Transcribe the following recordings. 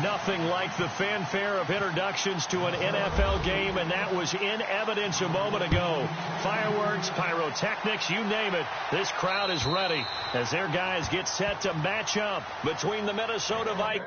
Nothing like the fanfare of introductions to an NFL game, and that was in evidence a moment ago. Fireworks, pyrotechnics, you name it. This crowd is ready as their guys get set to match up between the Minnesota Vikings.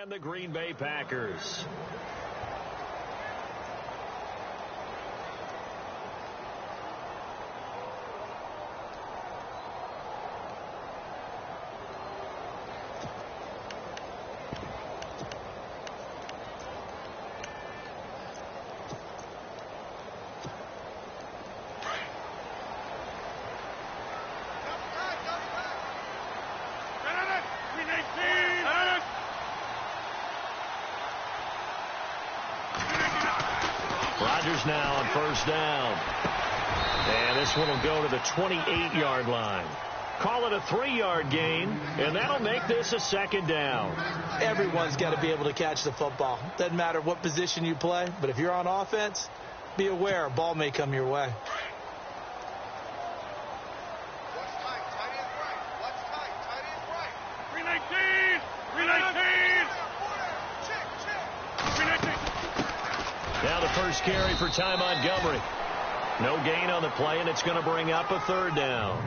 And the Green Bay Packers. Rodgers now on first down. And this one will go to the 28-yard line. Call it a 3-yard gain, and that'll make this a second down. Everyone's got to be able to catch the football. Doesn't matter what position you play, but if you're on offense, be aware a ball may come your way. Now the first carry for Ty Montgomery. No gain on the play, and it's going to bring up a third down.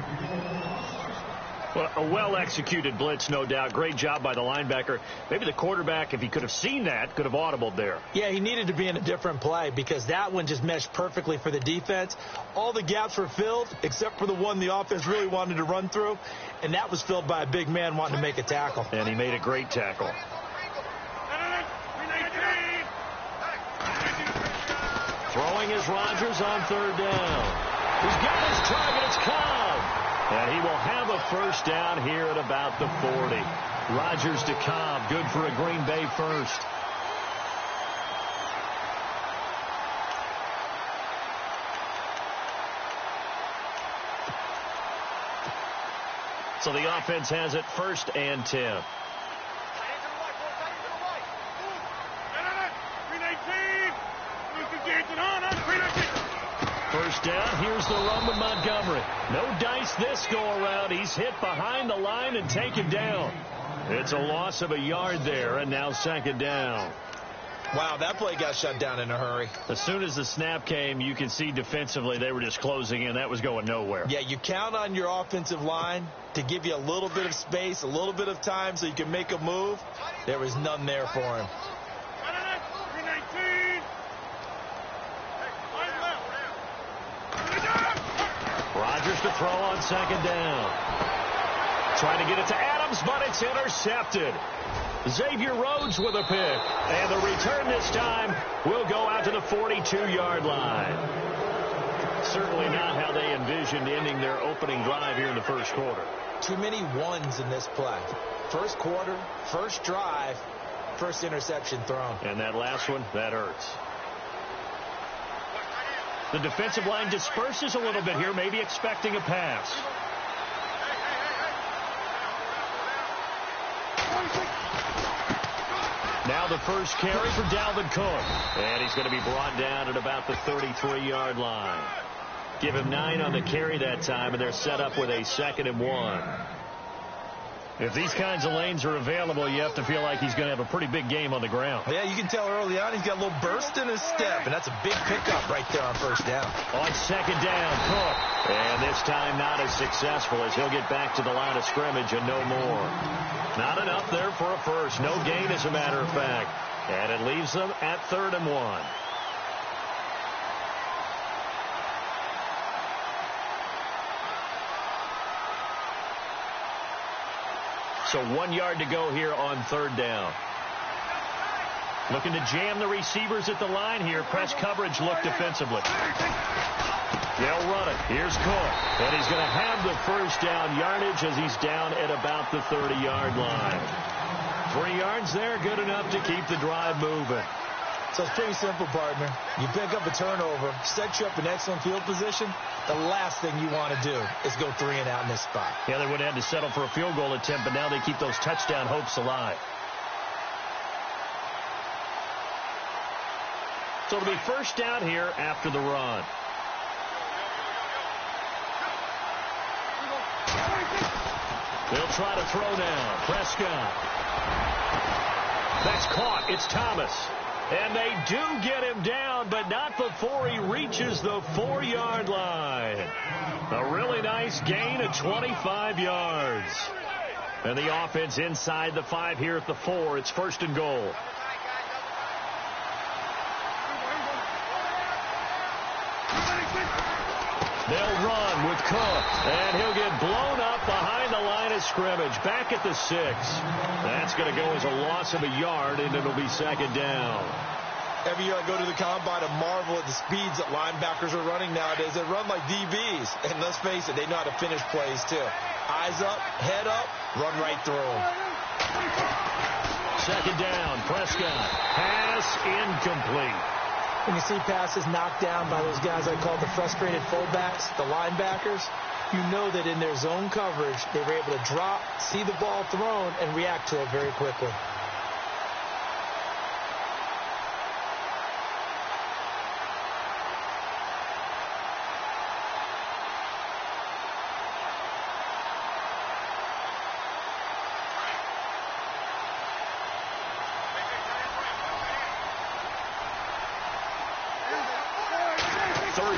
Well, a well-executed blitz, no doubt. Great job by the linebacker. Maybe the quarterback, if he could have seen that, could have audibled there. Yeah, he needed to be in a different play because that one just meshed perfectly for the defense. All the gaps were filled except for the one the offense really wanted to run through, and that was filled by a big man wanting to make a tackle. And he made a great tackle. Throwing is Rodgers on third down. He's got his target. It's Cobb. And he will have a first down here at about the 40. Rodgers to Cobb. Good for a Green Bay first. So the offense has it 1st and 10. First down, here's the run with Montgomery. No dice this go-around. He's hit behind the line and taken down. It's a loss of a yard there, and now 2nd down. Wow, that play got shut down in a hurry. As soon as the snap came, you can see defensively they were just closing in. That was going nowhere. Yeah, you count on your offensive line to give you a little bit of space, a little bit of time so you can make a move. There was none there for him. Rodgers to throw on 2nd down. Trying to get it to Adams, but it's intercepted. Xavier Rhodes with a pick. And the return this time will go out to the 42-yard line. Certainly not how they envisioned ending their opening drive here in the 1st quarter. Too many ones in this play. 1st quarter, 1st drive, 1st interception thrown. And that last one, that hurts. The defensive line disperses a little bit here, maybe expecting a pass. Now the first carry for Dalvin Cook. And he's going to be brought down at about the 33-yard line. Give him 9 on the carry that time, and they're set up with a 2nd and 1. If these kinds of lanes are available, you have to feel like he's going to have a pretty big game on the ground. Yeah, you can tell early on he's got a little burst in his step, and that's a big pickup right there on 1st down. On 2nd down, Cook. And this time not as successful as he'll get back to the line of scrimmage and no more. Not enough there for a first. No gain, as a matter of fact. And it leaves them at 3rd and 1. So 1 yard to go here on 3rd down. Looking to jam the receivers at the line here. Press coverage look defensively. They'll run it. Here's Cook. And he's going to have the 1st down yardage as he's down at about the 30-yard line. 3 yards there, good enough to keep the drive moving. So it's pretty simple, partner. You pick up a turnover, set you up in excellent field position. The last thing you want to do is go 3 and out in this spot. Yeah, they would have had to settle for a field goal attempt, but now they keep those touchdown hopes alive. So it'll be 1st down here after the run. They'll try to throw now. Prescott. That's caught. It's Thomas. And they do get him down, but not before he reaches the 4-yard line. A really nice gain of 25 yards. And the offense inside the 5 here at the 4. It's 1st and goal. They'll run with Cook, and he'll get blown up behind the line of scrimmage. Back at the 6. That's going to go as a loss of a yard, and it'll be 2nd down. Every year I go to the combine and marvel at the speeds that linebackers are running nowadays. They run like DBs, and let's face it, they know how to finish plays too. Eyes up, head up, run right through them. 2nd down, Prescott. Pass incomplete. When you see passes knocked down by those guys I call the frustrated fullbacks, the linebackers, you know that in their zone coverage, they were able to drop, see the ball thrown, and react to it very quickly.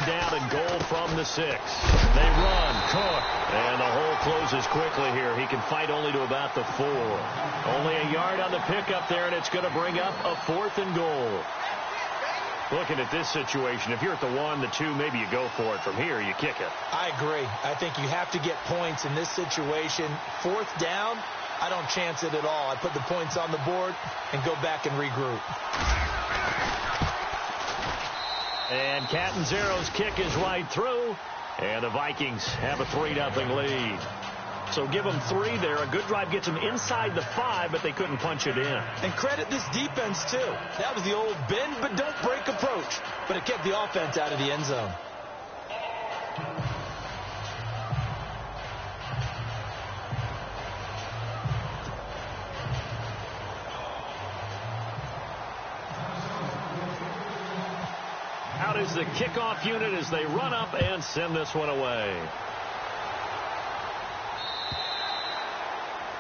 Down and goal from the 6. They run. Cook. And the hole closes quickly here. He can fight only to about the 4. Only a yard on the pickup there, and it's going to bring up a 4th and goal. Looking at this situation, if you're at the 1, the 2, maybe you go for it. From here, you kick it. I agree. I think you have to get points in this situation. 4th down, I don't chance it at all. I put the points on the board and go back and regroup. And Catanzaro's kick is right through. And the Vikings have a 3-0 lead. So give them 3 there. A good drive gets them inside the 5, but they couldn't punch it in. And credit this defense, too. That was the old bend but don't break approach. But it kept the offense out of the end zone. Out is the kickoff unit as they run up and send this one away.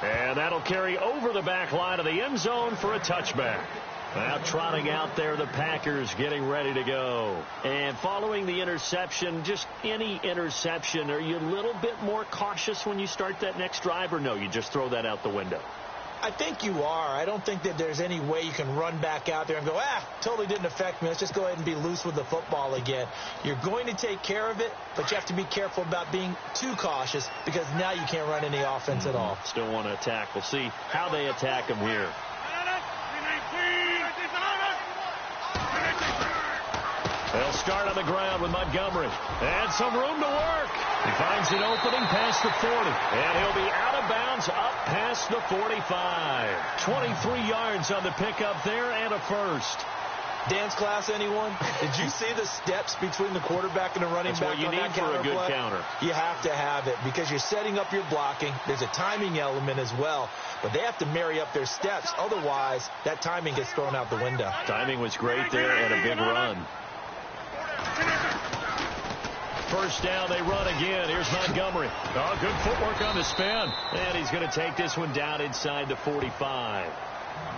And that'll carry over the back line of the end zone for a touchback. Now trotting out there, the Packers getting ready to go. And following the interception, just any interception, are you a little bit more cautious when you start that next drive, or no, you just throw that out the window? I think you are. I don't think that there's any way you can run back out there and go, totally didn't affect me. Let's just go ahead and be loose with the football again. You're going to take care of it, but you have to be careful about being too cautious because now you can't run any offense at all. Still want to attack. We'll see how they attack him here. They'll start on the ground with Montgomery. And some room to work. He finds an opening past the 40. And he'll be out of bounds up past the 45. 23 yards on the pickup there and a first. Dance class, anyone? Did you see the steps between the quarterback and the running back? That's what you need for a good counter. You have to have it because you're setting up your blocking. There's a timing element as well, but they have to marry up their steps. Otherwise, that timing gets thrown out the window. Timing was great there and a big run. First down, they run again. Here's Montgomery. Oh, good footwork on the spin. And he's going to take this one down inside the 45.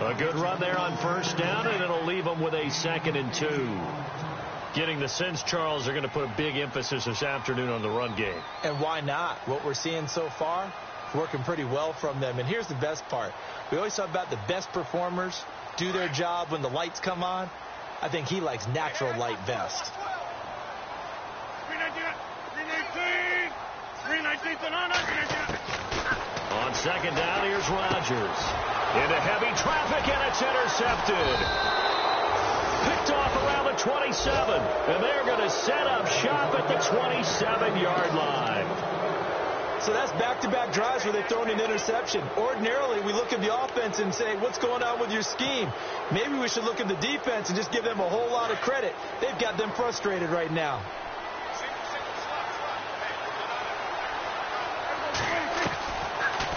A good run there on first down, and it'll leave them with a 2nd and 2. Getting the sense, Charles, they're going to put a big emphasis this afternoon on the run game. And why not? What we're seeing so far is working pretty well from them. And here's the best part. We always talk about the best performers do their job when the lights come on. I think he likes natural light best. On second down, here's Rodgers. Into heavy traffic, and it's intercepted. Picked off around the 27, and they're going to set up shop at the 27-yard line. So that's back-to-back drives where they've thrown an interception. Ordinarily, we look at the offense and say, what's going on with your scheme? Maybe we should look at the defense and just give them a whole lot of credit. They've got them frustrated right now.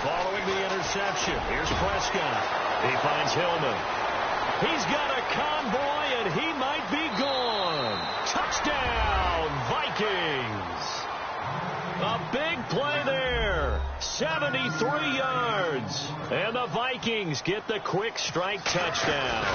Following the interception, here's Prescott. He finds Hillman. He's got a convoy, and he might be gone. Touchdown, Vikings. A big play there. 73 yards. And the Vikings get the quick strike touchdown.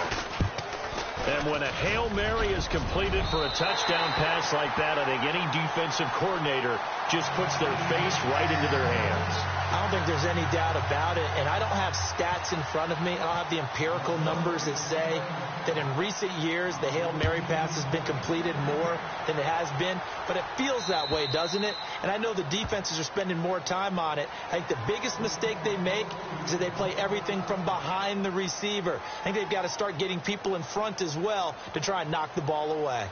And when a Hail Mary is completed for a touchdown pass like that, I think any defensive coordinator just puts their face right into their hands. I don't think there's any doubt about it, and I don't have stats in front of me. I don't have the empirical numbers that say that in recent years the Hail Mary pass has been completed more than it has been, but it feels that way, doesn't it? And I know the defenses are spending more time on it. I think the biggest mistake they make is that they play everything from behind the receiver. I think they've got to start getting people in front as well to try and knock the ball away.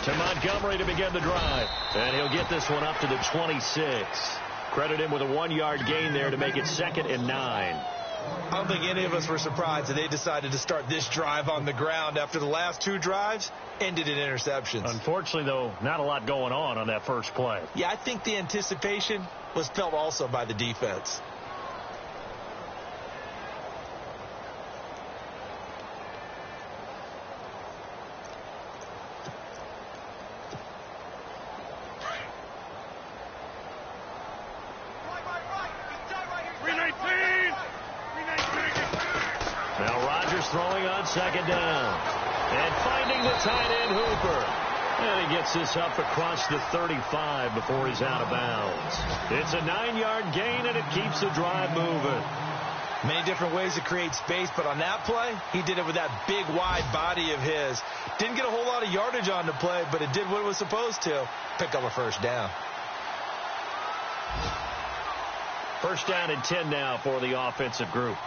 To Montgomery to begin the drive. And he'll get this one up to the 26. Credit him with a 1-yard gain there to make it 2nd and 9. I don't think any of us were surprised that they decided to start this drive on the ground after the last 2 drives ended in interceptions. Unfortunately, though, not a lot going on that first play. Yeah, I think the anticipation was felt also by the defense. Now Rodgers throwing on second down. And finding the tight end Hooper. And he gets this up across the 35 before he's out of bounds. It's a 9-yard gain, and it keeps the drive moving. Many different ways to create space, but on that play, he did it with that big, wide body of his. Didn't get a whole lot of yardage on the play, but it did what it was supposed to. Pick up a first down. First down and 10 now for the offensive group.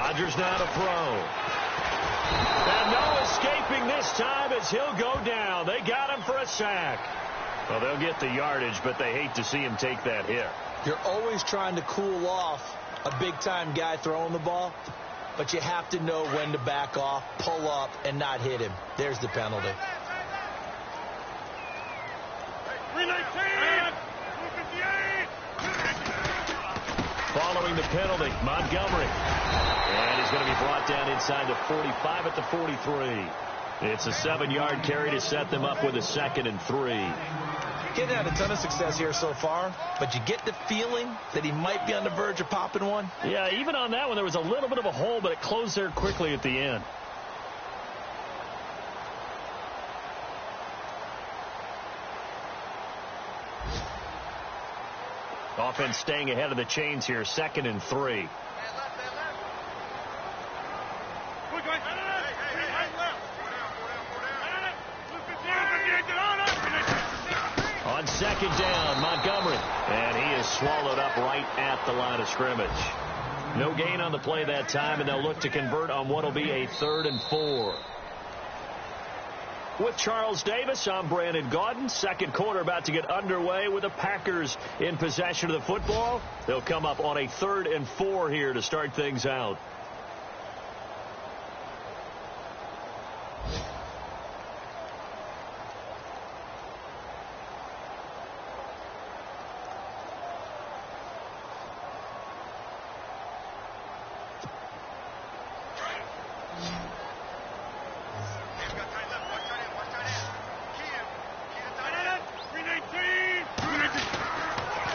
Rodgers now to throw. And no escaping this time as he'll go down. They got him for a sack. Well, they'll get the yardage, but they hate to see him take that hit. You're always trying to cool off a big-time guy throwing the ball, but you have to know when to back off, pull up, and not hit him. There's the penalty. Following the penalty, Montgomery. And he's going to be brought down inside the 45 at the 43. It's a 7-yard carry to set them up with a 2nd and 3. Getting had a ton of success here so far, but you get the feeling that he might be on the verge of popping one. Yeah, even on that one, there was a little bit of a hole, but it closed there quickly at the end. Offense staying ahead of the chains here, 2nd and 3. On 2nd down, Montgomery. And he is swallowed up right at the line of scrimmage. No gain on the play that time, and they'll look to convert on what will be a 3rd and 4. With Charles Davis, I'm Brandon Gaudin. Second quarter about to get underway with the Packers in possession of the football. They'll come up on a 3rd and 4 here to start things out.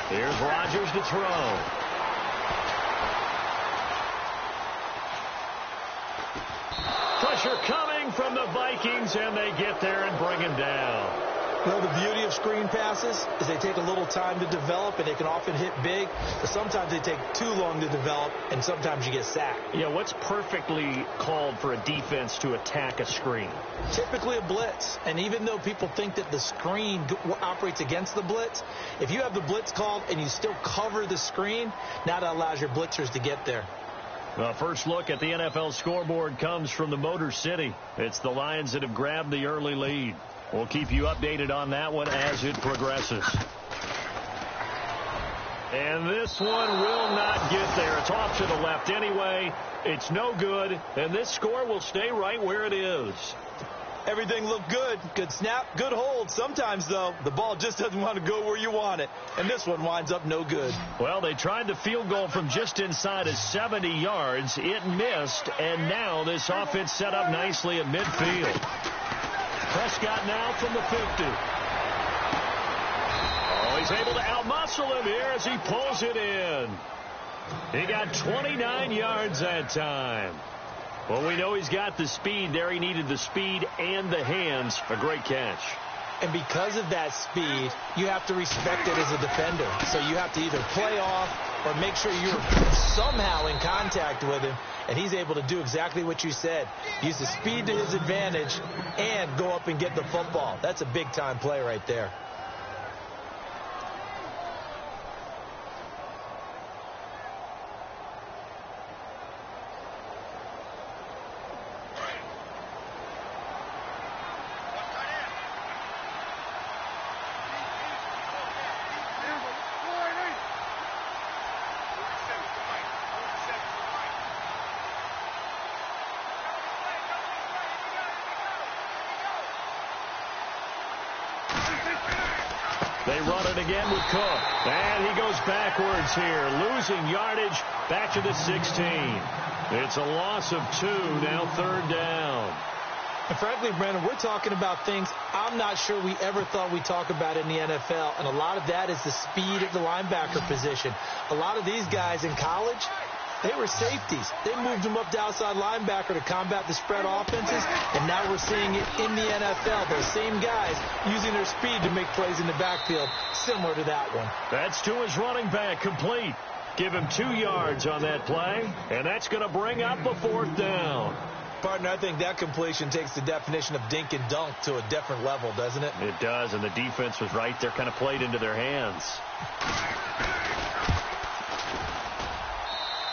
Here's Rodgers to throw. Pressure coming from the Vikings, and they get there and bring him down. Well, the beauty of screen passes is they take a little time to develop, and they can often hit big, but sometimes they take too long to develop, and sometimes you get sacked. Yeah, what's perfectly called for a defense to attack a screen? Typically a blitz, and even though people think that the screen operates against the blitz, if you have the blitz called and you still cover the screen, now that allows your blitzers to get there. Well, first look at the NFL scoreboard comes from the Motor City. It's the Lions that have grabbed the early lead. We'll keep you updated on that one as it progresses. And this one will not get there. It's off to the left anyway. It's no good, and this score will stay right where it is. Everything looked good. Good snap, good hold. Sometimes, though, the ball just doesn't want to go where you want it. And this one winds up no good. Well, they tried the field goal from just inside of 70 yards. It missed, and now this offense set up nicely at midfield. Prescott now from the 50. Oh, he's able to outmuscle him here as he pulls it in. He got 29 yards that time. Well, we know he's got the speed there. He needed the speed and the hands. A great catch. And because of that speed, you have to respect it as a defender. So you have to either play off or make sure you're somehow in contact with him. And he's able to do exactly what you said. Use the speed to his advantage and go up and get the football. That's a big-time play right there. They run it again with Cook. And he goes backwards here, losing yardage back to the 16. It's a loss of 2, now 3rd down. And frankly, Brandon, we're talking about things I'm not sure we ever thought we'd talk about in the NFL. And a lot of that is the speed at the linebacker position. A lot of these guys in college, they were safeties. They moved them up to outside linebacker to combat the spread offenses, and now we're seeing it in the NFL. Those same guys using their speed to make plays in the backfield, similar to that one. That's to his running back, complete. Give him 2 yards on that play, and that's going to bring up a 4th down. Partner, I think that completion takes the definition of dink and dunk to a different level, doesn't it? It does, and the defense was right there, kind of played into their hands.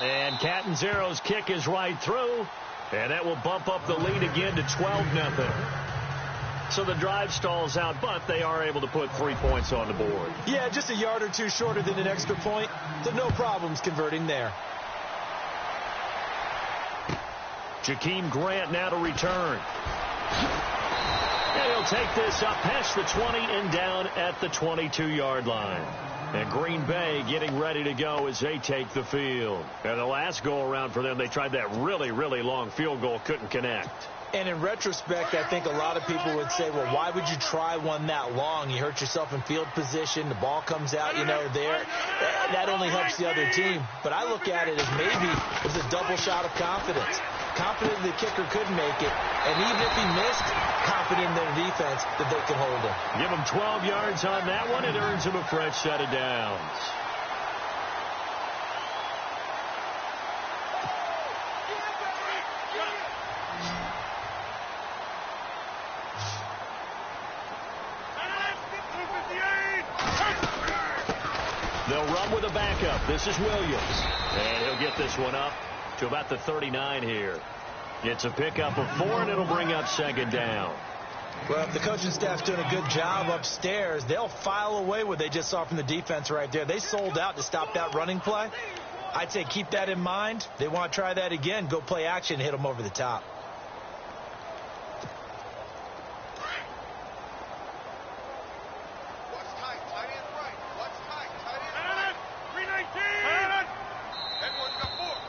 And Catanzaro's kick is right through. And that will bump up the lead again to 12-0. So the drive stalls out, but they are able to put 3 points on the board. Yeah, just a yard or two shorter than an extra point. So no problems converting there. Jakeem Grant now to return. And he'll take this up past the 20 and down at the 22-yard line. And Green Bay getting ready to go as they take the field. And the last go-around for them, they tried that really, really long field goal, couldn't connect. And in retrospect, I think a lot of people would say, well, why would you try one that long? You hurt yourself in field position. The ball comes out, there. That only helps the other team. But I look at it as maybe it was a double shot of confidence. Confident the kicker could make it. And even if he missed, confident in their defense that they could hold him. Give him 12 yards on that one. It earns him a fresh set of downs. They'll run with a backup. This is Williams. And he'll get this one up to about the 39 here. It's a pickup of 4, and it'll bring up second down. Well, if the coaching staff's doing a good job upstairs, they'll file away what they just saw from the defense right there. They sold out to stop that running play. I'd say keep that in mind. They want to try that again. Go play action and hit them over the top.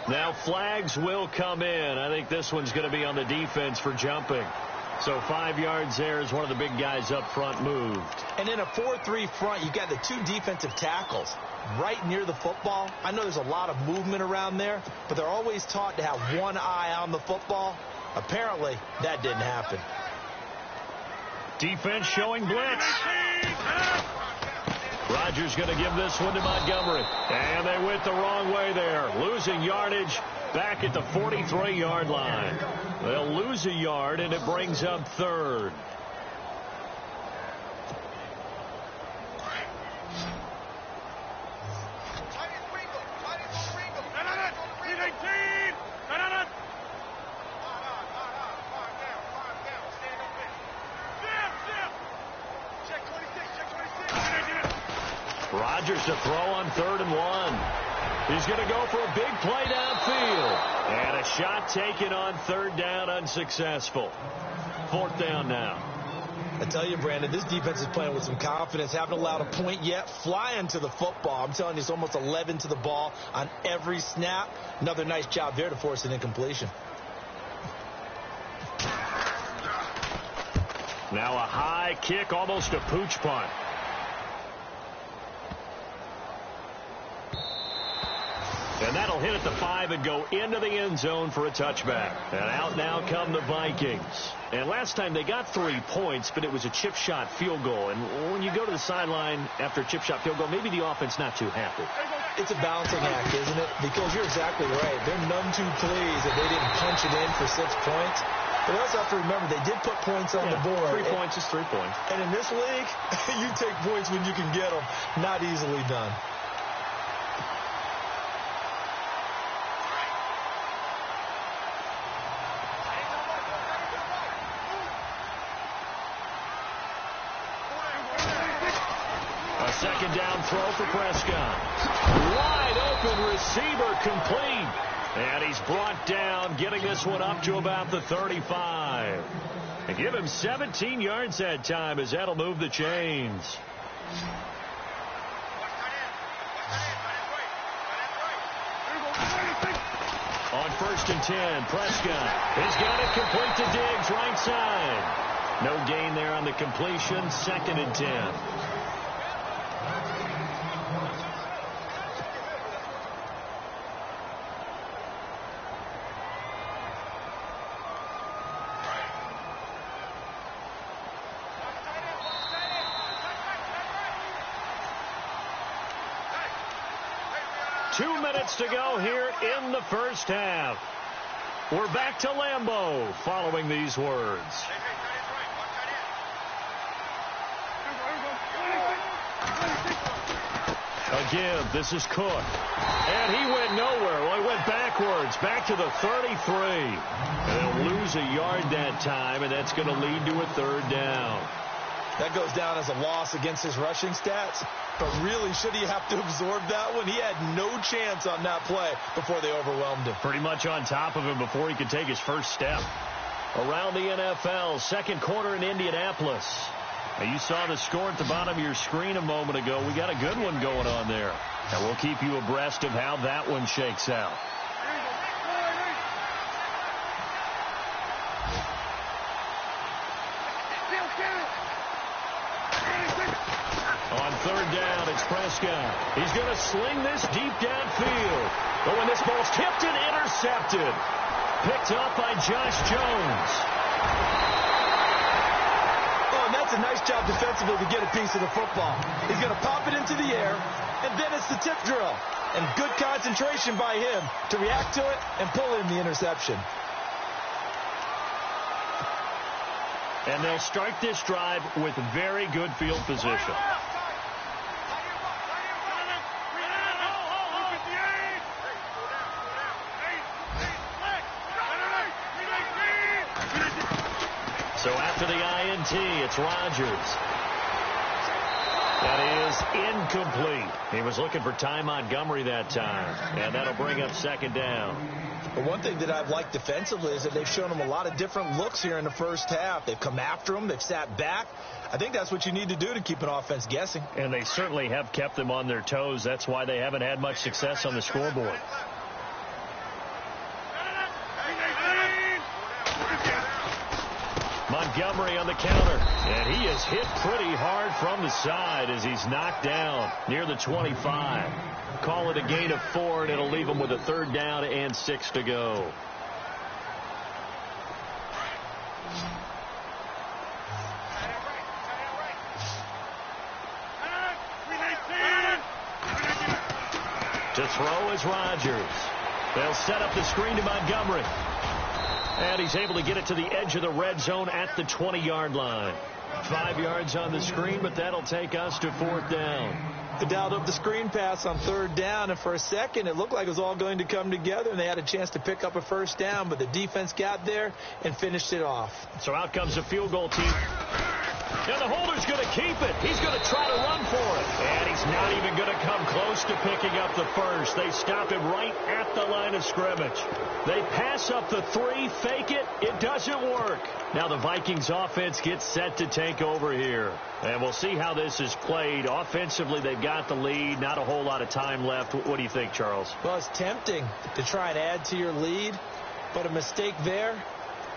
Now flags will come in. I think this one's going to be on the defense for jumping. So 5 yards there as one of the big guys up front moved. And in a 4-3 front, you've got the 2 defensive tackles right near the football. I know there's a lot of movement around there, but they're always taught to have one eye on the football. Apparently, that didn't happen. Defense showing blitz. Rodgers going to give this one to Montgomery. And they went the wrong way there. Losing yardage back at the 43-yard line. They'll lose a yard, and it brings up third. Rodgers to throw on 3rd and 1. He's going to go for a big play downfield. And a shot taken on 3rd down, unsuccessful. 4th down now. I tell you, Brandon, this defense is playing with some confidence. Haven't allowed a point yet. Flying to the football. I'm telling you, it's almost 11 to the ball on every snap. Another nice job there to force an incompletion. Now a high kick, almost a pooch punt. And that'll hit at the 5 and go into the end zone for a touchback. And out now come the Vikings. And last time they got 3 points, but it was a chip shot field goal. And when you go to the sideline after a chip shot field goal, maybe the offense not too happy. It's a balancing act, isn't it? Because you're exactly right. They're none too pleased that they didn't punch it in for 6 points. But also have to remember, they did put points on the board. 3 points is 3 points. And in this league, you take points when you can get them. Not easily done. Second down throw for Prescott. Wide open receiver complete. And he's brought down, getting this one up to about the 35. And give him 17 yards that time as that'll move the chains. On 1st and 10, Prescott has got it complete to Diggs, right side. No gain there on the completion. 2nd and 10. To go here in the first half. We're back to Lambeau following these words. A give. This is Cook. And he went nowhere. Well, he went backwards, back to the 33. And they'll lose a yard that time, and that's going to lead to a third down. That goes down as a loss against his rushing stats. But really, should he have to absorb that one? He had no chance on that play before they overwhelmed him. Pretty much on top of him before he could take his first step. Around the NFL, second quarter in Indianapolis. Now, you saw the score at the bottom of your screen a moment ago. We got a good one going on there. And we'll keep you abreast of how that one shakes out. On third down, it's Prescott. He's going to sling this deep downfield. But when this ball's tipped and intercepted, picked up by Josh Jones. Oh, and that's a nice job defensively to get a piece of the football. He's going to pop it into the air, and then it's the tip drill. And good concentration by him to react to it and pull in the interception. And they'll start this drive with very good field position. So after the INT, it's Rodgers. That is incomplete. He was looking for Ty Montgomery that time, and that'll bring up second down. But one thing that I've liked defensively is that they've shown him a lot of different looks here in the first half. They've come after him. They've sat back. I think that's what you need to do to keep an offense guessing. And they certainly have kept them on their toes. That's why they haven't had much success on the scoreboard. Montgomery on the counter, and he is hit pretty hard from the side as he's knocked down near the 25. Call it a gain of 4, and it'll leave him with a third down and 6 to go. To throw is Rodgers. They'll set up the screen to Montgomery. And he's able to get it to the edge of the red zone at the 20-yard line. 5 yards on the screen, but that'll take us to fourth down. They dialed up the screen pass on third down, and for a second it looked like it was all going to come together, and they had a chance to pick up a first down, but the defense got there and finished it off. So out comes the field goal team. And the holder's going to keep it. He's going to try to run for it. And he's not even going to come close to picking up the first. They stop him right at the line of scrimmage. They pass up the 3, fake it. It doesn't work. Now the Vikings offense gets set to take over here. And we'll see how this is played. Offensively, they've got the lead. Not a whole lot of time left. What do you think, Charles? Well, it's tempting to try and add to your lead, but a mistake there,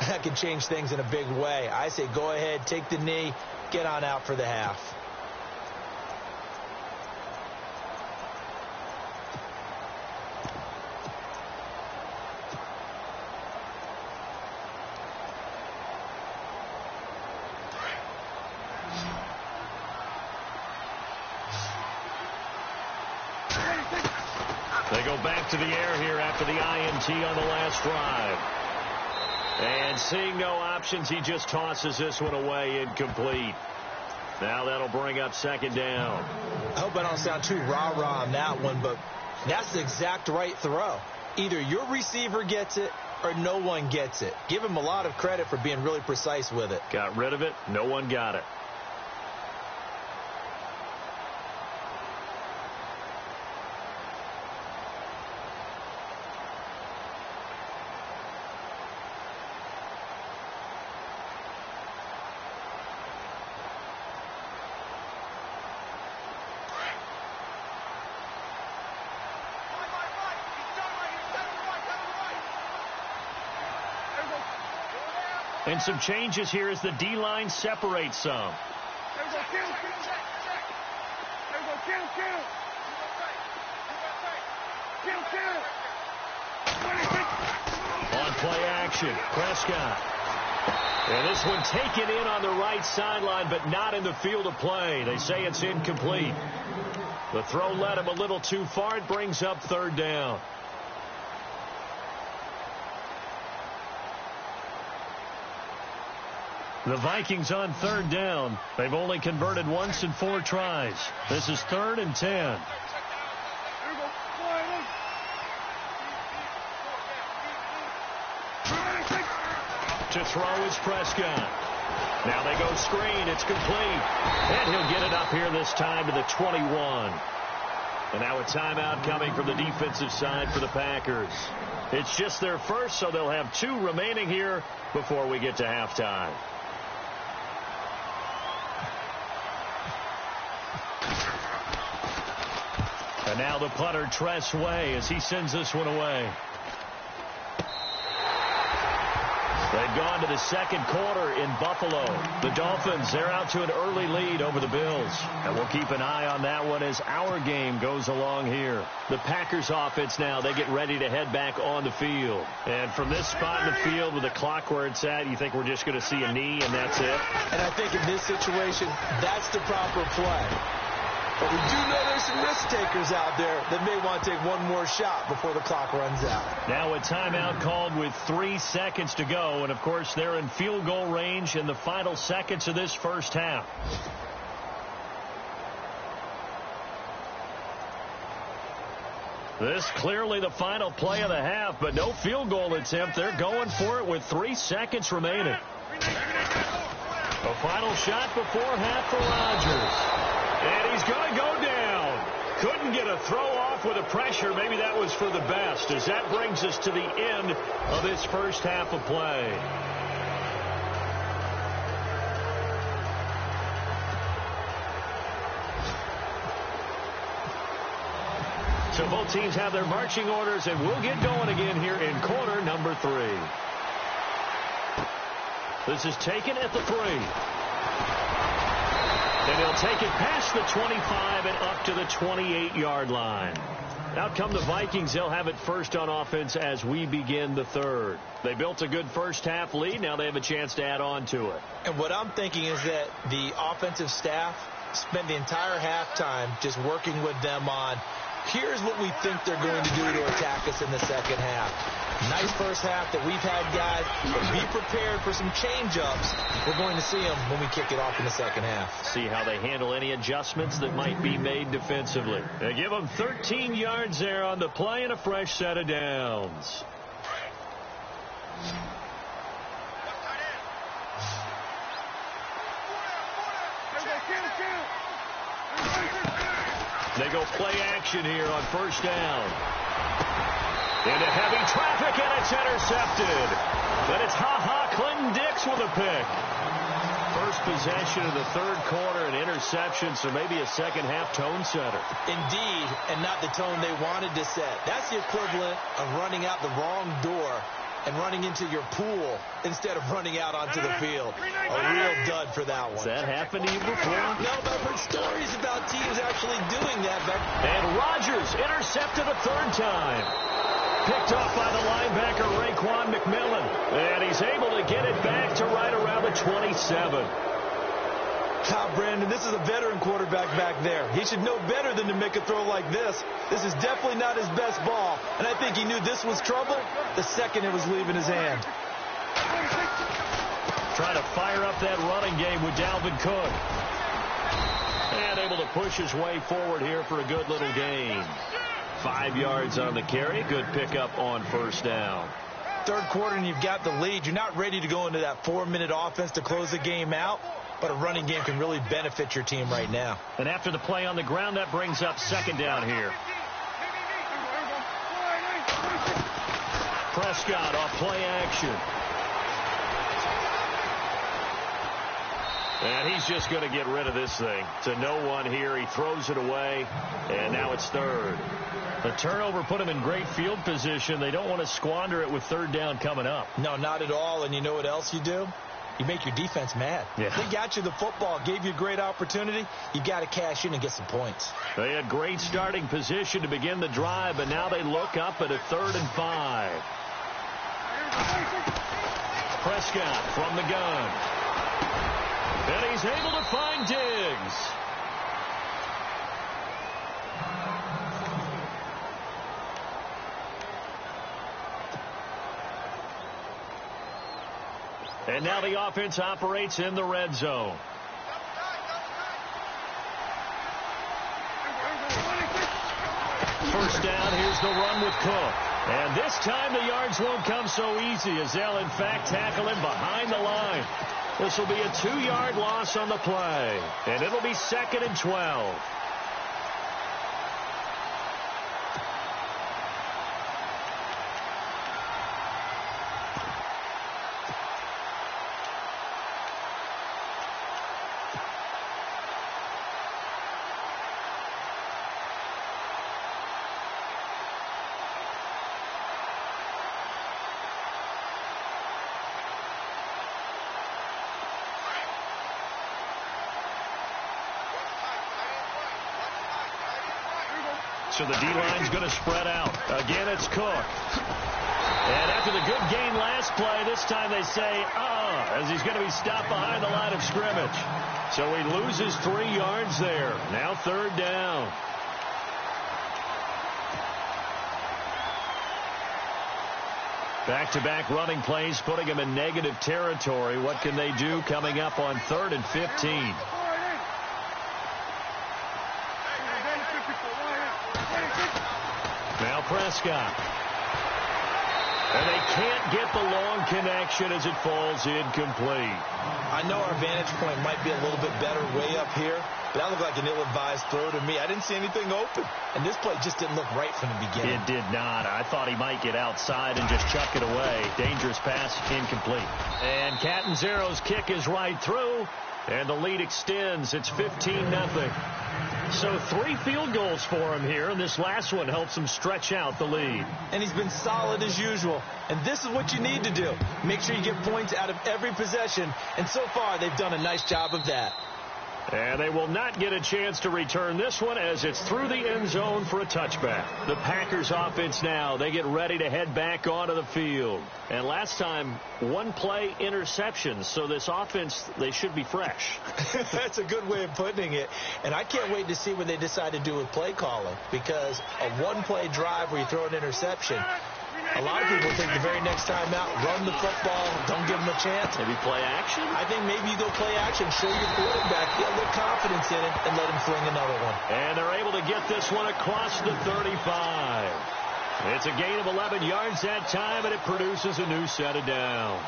that can change things in a big way. I say go ahead, take the knee, get on out for the half. They go back to the air here after the INT on the last drive. And seeing no options, he just tosses this one away, incomplete. Now that'll bring up second down. I hope I don't sound too rah-rah on that one, but that's the exact right throw. Either your receiver gets it or no one gets it. Give him a lot of credit for being really precise with it. Got rid of it. No one got it. And some changes here as the D-line separates some. On play action, Prescott. And this one taken in on the right sideline, but not in the field of play. They say it's incomplete. The throw led him a little too far. It brings up third down. The Vikings on third down. They've only converted once in 4 tries. This is 3rd and 10. To throw is Prescott. Now they go screen. It's complete. And he'll get it up here this time to the 21. And now a timeout coming from the defensive side for the Packers. It's just their first, so they'll have 2 remaining here before we get to halftime. And now the punter, Tress Way, as he sends this one away. They've gone to the second quarter in Buffalo. The Dolphins, they're out to an early lead over the Bills. And we'll keep an eye on that one as our game goes along here. The Packers offense now, they get ready to head back on the field. And from this spot in the field with the clock where it's at, you think we're just going to see a knee and that's it? And I think in this situation, that's the proper play. But we do know there's some risk takers out there that may want to take one more shot before the clock runs out. Now a timeout called with 3 seconds to go. And, of course, they're in field goal range in the final seconds of this first half. This clearly the final play of the half, but no field goal attempt. They're going for it with 3 seconds remaining. A final shot before half for Rodgers. And he's going to go down. Couldn't get a throw off with the pressure. Maybe that was for the best, as that brings us to the end of this first half of play. So both teams have their marching orders, and we'll get going again here in quarter number 3. This is taken at the 3. And he'll take it past the 25 and up to the 28-yard line. Out come the Vikings. They'll have it first on offense as we begin the third. They built a good first half lead. Now they have a chance to add on to it. And what I'm thinking is that the offensive staff spent the entire halftime just working with them on, here's what we think they're going to do to attack us in the second half. Nice first half that we've had, guys, but be prepared for some change-ups. We're going to see them when we kick it off in the second half. See how they handle any adjustments that might be made defensively. They give them 13 yards there on the play and a fresh set of downs. They go play action here on first down. Into heavy traffic, and it's intercepted. But it's Clinton Dix with a pick. First possession of the third quarter, an interception, so maybe a second-half tone setter. Indeed, and not the tone they wanted to set. That's the equivalent of running out the wrong door and running into your pool instead of running out onto the field. A real dud for that one. Has that happened to you before? No, but I've heard stories about teams actually doing that. And Rodgers intercepted a third time. Picked off by the linebacker, Raekwon McMillan. And he's able to get it back to right around the 27. Brandon, this is a veteran quarterback back there. He should know better than to make a throw like this. This is definitely not his best ball. And I think he knew this was trouble the second it was leaving his hand. Trying to fire up that running game with Dalvin Cook. And able to push his way forward here for a good little gain. 5 yards on the carry. Good pickup on first down. Third quarter and you've got the lead. You're not ready to go into that 4-minute offense to close the game out, but a running game can really benefit your team right now. And after the play on the ground, that brings up second down here. Prescott off play action. And he's just going to get rid of this thing. To no one here. He throws it away, and now it's third. The turnover put him in great field position. They don't want to squander it with third down coming up. No, not at all. And you know what else you do? You make your defense mad. Yeah. They got you the football, gave you a great opportunity. You got to cash in and get some points. They had great starting position to begin the drive, but now they look up at a 3rd and 5. Prescott from the gun. And he's able to find Diggs. And now the offense operates in the red zone. First down, here's the run with Cook. And this time the yards won't come so easy as they'll, in fact, tackle him behind the line. This will be a 2-yard loss on the play, and it'll be 2nd and 12. So the D-line's going to spread out. Again, it's Cook. And after the good gain last play, this time they say, as he's going to be stopped behind the line of scrimmage. So he loses 3 yards there. Now 3rd down. Back-to-back running plays, putting him in negative territory. What can they do coming up on 3rd and 15? Now Prescott. And they can't get the long connection as it falls incomplete. I know our vantage point might be a little bit better way up here, but that looked like an ill-advised throw to me. I didn't see anything open, and this play just didn't look right from the beginning. It did not. I thought he might get outside and just chuck it away. Dangerous pass, incomplete. And Catanzaro's kick is right through, and the lead extends. It's 15-0. So 3 field goals for him here, and this last one helps him stretch out the lead. And he's been solid as usual. And this is what you need to do. Make sure you get points out of every possession. And so far, they've done a nice job of that. And they will not get a chance to return this one as it's through the end zone for a touchback. The Packers offense now, they get ready to head back onto the field. And last time, 1-play interceptions. So this offense, they should be fresh. That's a good way of putting it. And I can't wait to see what they decide to do with play calling. Because a 1-play drive where you throw an interception, a lot of people think the very next time out, run the football, don't give them a chance. Maybe play action? I think maybe you go play action, show your quarterback, get a little confidence in it, and let him fling another one. And they're able to get this one across the 35. It's a gain of 11 yards that time, and it produces a new set of downs.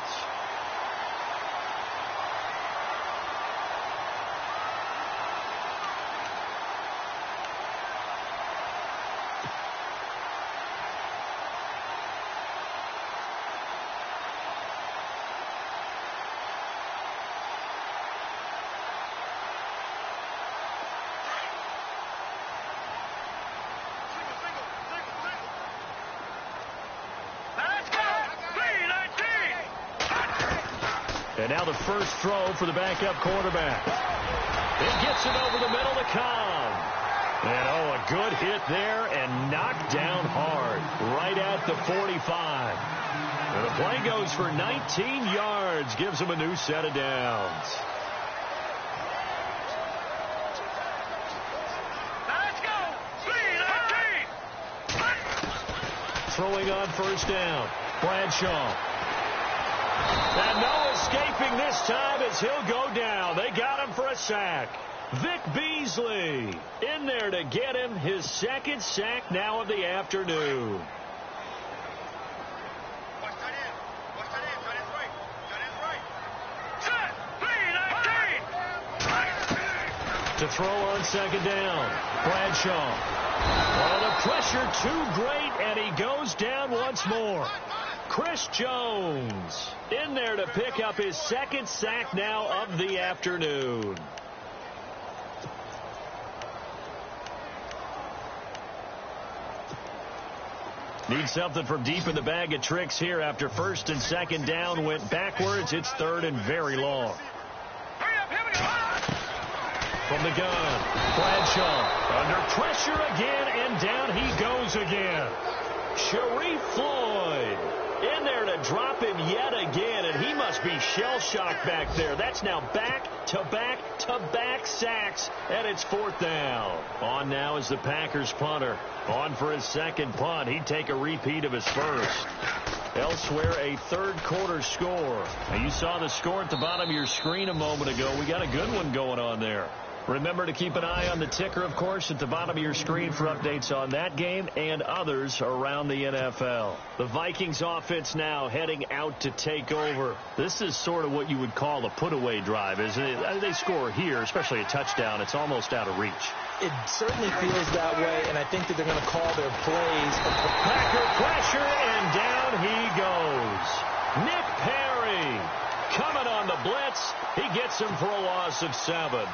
And now the first throw for the backup quarterback. It gets it over the middle to Cobb. And, a good hit there and knocked down hard right at the 45. And the play goes for 19 yards, gives him a new set of downs. Let's go! Throwing on first down, Bradshaw. And no escaping this time as he'll go down. They got him for a sack. Vic Beasley in there to get him his 2nd sack now of the afternoon. To throw on 2nd down, Bradshaw. Oh, the pressure too great, and he goes down once more. Chris Jones in there to pick up his 2nd sack now of the afternoon. Need something from deep in the bag of tricks here after 1st and 2nd down went backwards. It's 3rd and very long. From the gun, Bradshaw under pressure again, and down he goes again. Sharif Floyd in there to drop him yet again, and he must be shell-shocked back there. That's now back-to-back-to-back sacks, and it's 4th down. On now is the Packers punter. On for his 2nd punt. He'd take a repeat of his 1st. Elsewhere, a 3rd quarter score. Now, you saw the score at the bottom of your screen a moment ago. We got a good one going on there. Remember to keep an eye on the ticker, of course, at the bottom of your screen for updates on that game and others around the NFL. The Vikings offense now heading out to take over. This is sort of what you would call a put-away drive, isn't it? They score here, especially a touchdown. It's almost out of reach. It certainly feels that way, and I think that they're going to call their plays. Packer pressure, and down he goes. Nick Perry coming on the blitz. He gets him for a loss of 7.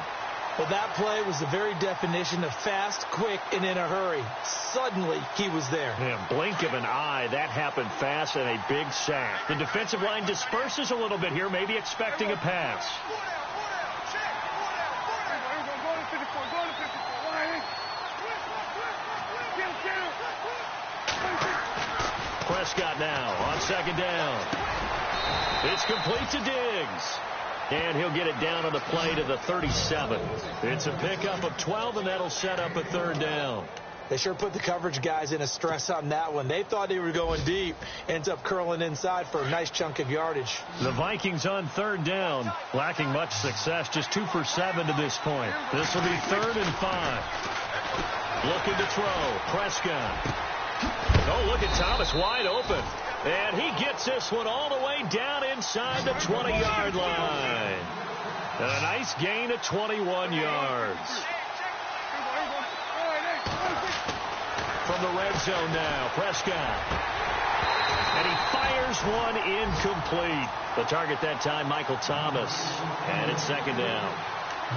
Well, that play was the very definition of fast, quick, and in a hurry. Suddenly, he was there. Yeah, blink of an eye. That happened fast and a big sack. The defensive line disperses a little bit here, maybe expecting a pass. Prescott now on 2nd down. It's complete to Diggs. And he'll get it down on the play to the 37. It's a pickup of 12, and that'll set up a 3rd down. They sure put the coverage guys in a stress on that one. They thought they were going deep. Ends up curling inside for a nice chunk of yardage. The Vikings on 3rd down, lacking much success, just 2 for 7 to this point. This will be 3rd and 5. Looking to throw. Prescott. Oh, look at Thomas wide open. And he gets this one all the way down inside the 20-yard line. And a nice gain of 21 yards. From the red zone now, Prescott. And he fires one incomplete. The target that time, Michael Thomas. And it's 2nd down.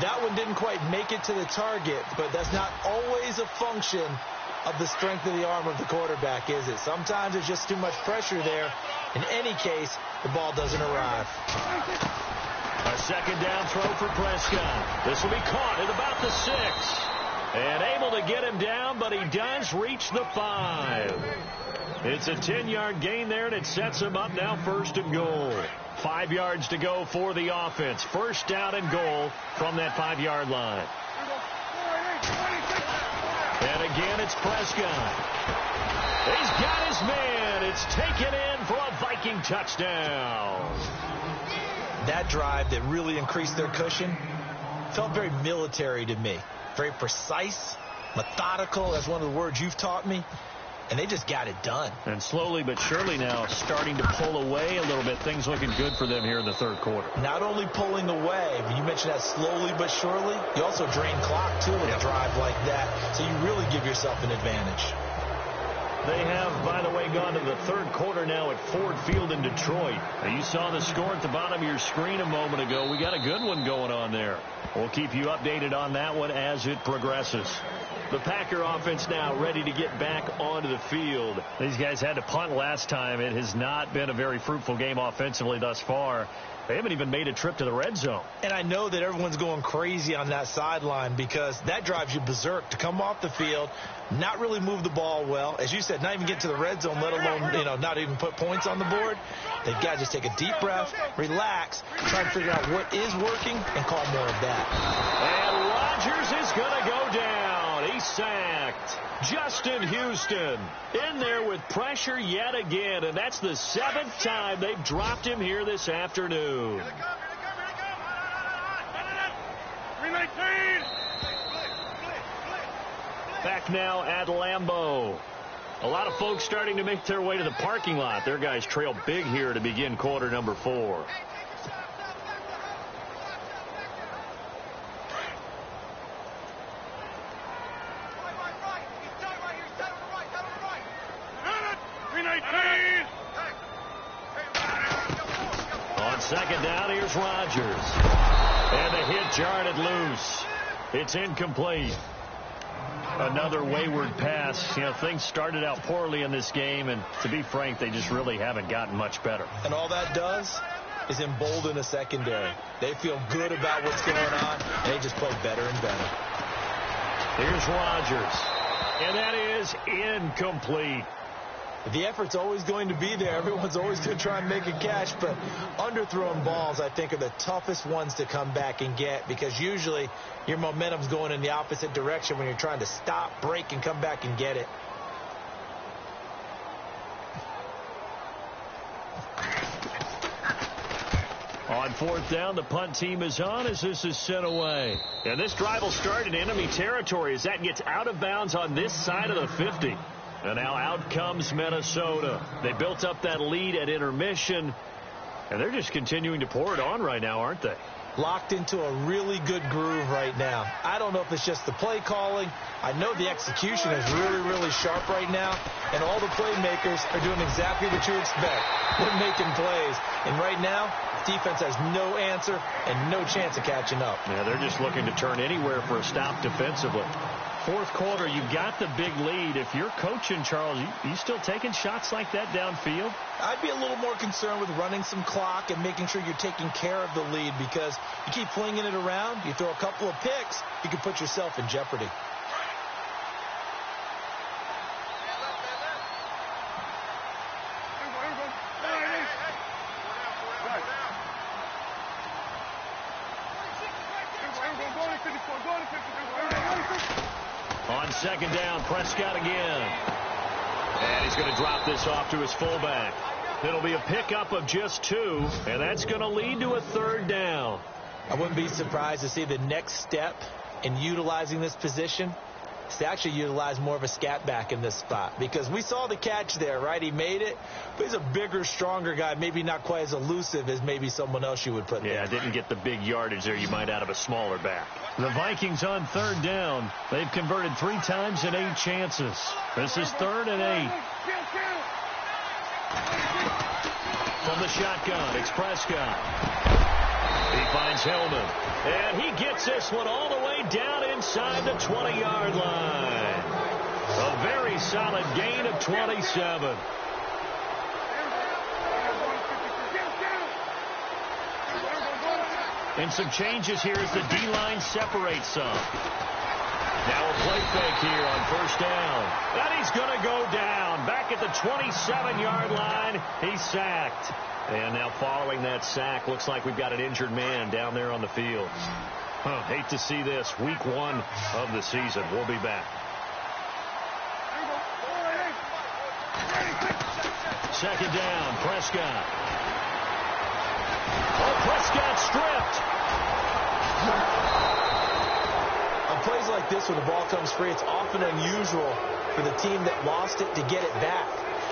That one didn't quite make it to the target, but that's not always a function of the strength of the arm of the quarterback, is it? Sometimes there's just too much pressure there. In any case, the ball doesn't arrive. A 2nd down throw for Prescott. This will be caught at about the 6. And able to get him down, but he does reach the 5. It's a 10-yard gain there, and it sets him up now 1st and goal. 5 yards to go for the offense. 1st down and goal from that 5-yard line. And again, it's Prescott. He's got his man. It's taken in for a Viking touchdown. That drive that really increased their cushion felt very military to me. Very precise, methodical. That's one of the words you've taught me. And they just got it done. And slowly but surely now starting to pull away a little bit. Things looking good for them here in the 3rd quarter. Not only pulling away, but you mentioned that slowly but surely. You also drain clock, too, with a drive like that. So you really give yourself an advantage. They have, by the way, gone to the 3rd quarter now at Ford Field in Detroit. Now, you saw the score at the bottom of your screen a moment ago. We got a good one going on there. We'll keep you updated on that one as it progresses. The Packer offense now ready to get back onto the field. These guys had to punt last time. It has not been a very fruitful game offensively thus far. They haven't even made a trip to the red zone. And I know that everyone's going crazy on that sideline because that drives you berserk to come off the field, not really move the ball well. As you said, not even get to the red zone, let alone, not even put points on the board. They've got to just take a deep breath, relax, try to figure out what is working, and call more of that. And Rodgers is going to go down. He's sacked. Justin Houston in there with pressure yet again, and that's the 7th time they've dropped him here this afternoon. Back now at Lambeau. A lot of folks starting to make their way to the parking lot. Their guys trail big here to begin quarter number 4. On 2nd down, here's Rodgers. And the hit jarred it loose. It's incomplete. Another wayward pass. Things started out poorly in this game, and to be frank, they just really haven't gotten much better. And all that does is embolden a secondary. They feel good about what's going on, and they just play better and better. Here's Rodgers. And that is incomplete. The effort's always going to be there. Everyone's always going to try and make a catch, but underthrown balls, I think, are the toughest ones to come back and get because usually your momentum's going in the opposite direction when you're trying to stop, break, and come back and get it. On fourth down, the punt team is on as this is sent away. And this drive will start in enemy territory as that gets out of bounds on this side of the 50. And now out comes Minnesota. They built up that lead at intermission, and they're just continuing to pour it on right now, aren't they? Locked into a really good groove right now. I don't know if it's just the play calling. I know the execution is really, really sharp right now, and all the playmakers are doing exactly what you expect. They're making plays, and right now, defense has no answer and no chance of catching up. Yeah, they're just looking to turn anywhere for a stop defensively. Fourth quarter, you got the big lead. If you're coaching, Charles, you still taking shots like that downfield? I'd be a little more concerned with running some clock and making sure you're taking care of the lead, because you keep flinging it around, you throw a couple of picks, you can put yourself in jeopardy. On second down, Prescott again. And he's going to drop this off to his fullback. It'll be a pickup of just 2, and that's going to lead to a third down. I wouldn't be surprised to see the next step in utilizing this position is to actually utilize more of a scat back in this spot, because we saw the catch there, right? He made it, but he's a bigger, stronger guy, maybe not quite as elusive as maybe someone else you would put there. Yeah, didn't get the big yardage there you might out of a smaller back. The Vikings on third down. They've converted 3 times in 8 chances. This is 3rd and 8. From the shotgun, it's Prescott. He finds Hillman, and he gets this one all the way down inside the 20-yard line. A very solid gain of 27. And some changes here as the D-line separates some. Now a play fake here on first down. And he's going to go down. Back at the 27-yard line, he's sacked. And now following that sack, looks like we've got an injured man down there on the field. Hate to see this. Week 1 of the season. We'll be back. Second down, Prescott. Oh, Prescott stripped. On plays like this where the ball comes free, it's often unusual for the team that lost it to get it back,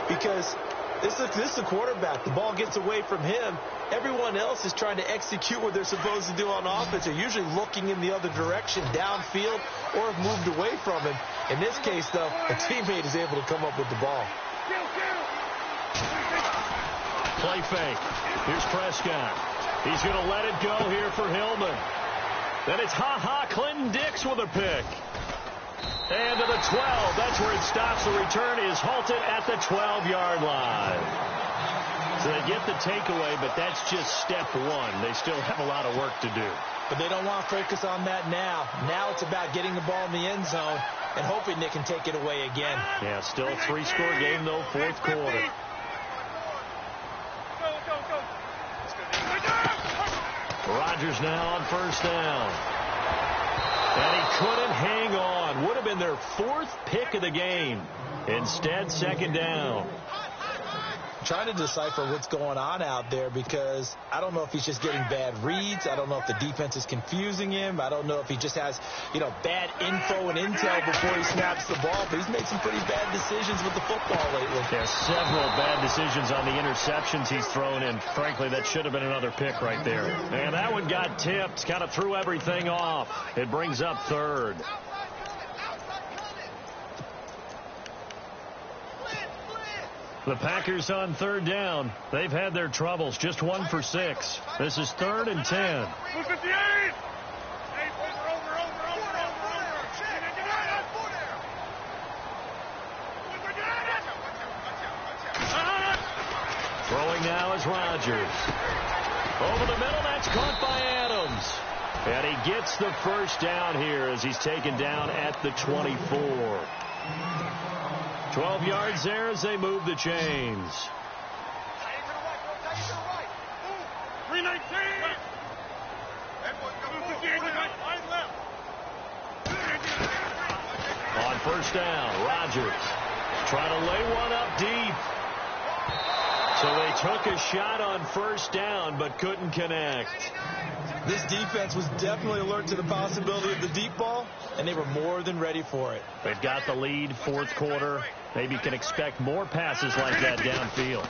because this is the quarterback. The ball gets away from him. Everyone else is trying to execute what they're supposed to do on offense. They're usually looking in the other direction, downfield, or have moved away from him. In this case, though, a teammate is able to come up with the ball. Play fake. Here's Prescott. He's going to let it go here for Hillman. Then it's Clinton Dix with a pick. And to the 12. That's where it stops. The return is halted at the 12-yard line. So they get the takeaway, but that's just step 1. They still have a lot of work to do. But they don't want to focus on that now. Now it's about getting the ball in the end zone and hoping they can take it away again. Yeah, still a 3-score game, though, fourth quarter. Rodgers now on first down. And he couldn't hang on. Would have been their 4th pick of the game. Instead, second down. Trying to decipher what's going on out there, because I don't know if he's just getting bad reads. I don't know if the defense is confusing him. I don't know if he just has, bad info and intel before he snaps the ball. But he's made some pretty bad decisions with the football lately. There's several bad decisions on the interceptions he's thrown in. Frankly, that should have been another pick right there. And that one got tipped, kind of threw everything off. It brings up 3rd. The Packers on third down. They've had their troubles. Just 1 for 6. This is 3rd and 10. Throwing now is Rodgers. Over the middle, that's caught by Adams. And he gets the first down here as he's taken down at the 24. 12 yards there as they move the chains. On first down, Rodgers trying to lay one up deep. So they took a shot on first down, but couldn't connect. This defense was definitely alert to the possibility of the deep ball, and they were more than ready for it. They've got the lead, fourth quarter. Maybe can expect more passes like that downfield.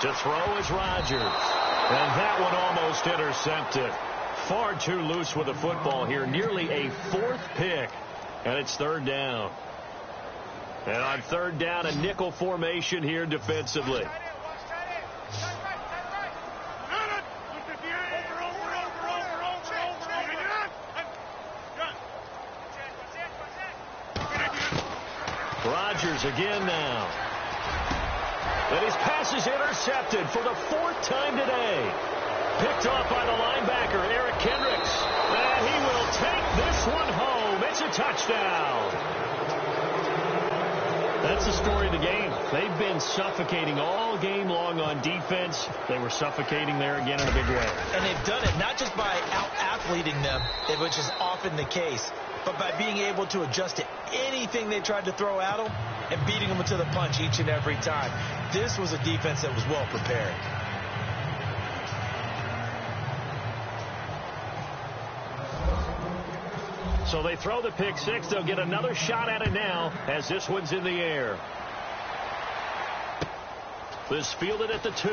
To throw is Rodgers. And that one almost intercepted. Far too loose with the football here. Nearly a fourth pick. And it's third down. And on third down, a nickel formation here defensively. Rodgers again now. And his pass is intercepted for the fourth time today. Picked off by the linebacker, Eric Kendricks. And he will take this one home. It's a touchdown. That's the story of the game. They've been suffocating all game long on defense. They were suffocating there again in a big way. And they've done it not just by out-athleting them, which is often the case, but by being able to adjust to anything they tried to throw at them and beating them to the punch each and every time. This was a defense that was well prepared. So they throw the pick six. They'll get another shot at it now as this one's in the air. This fielded at the 2.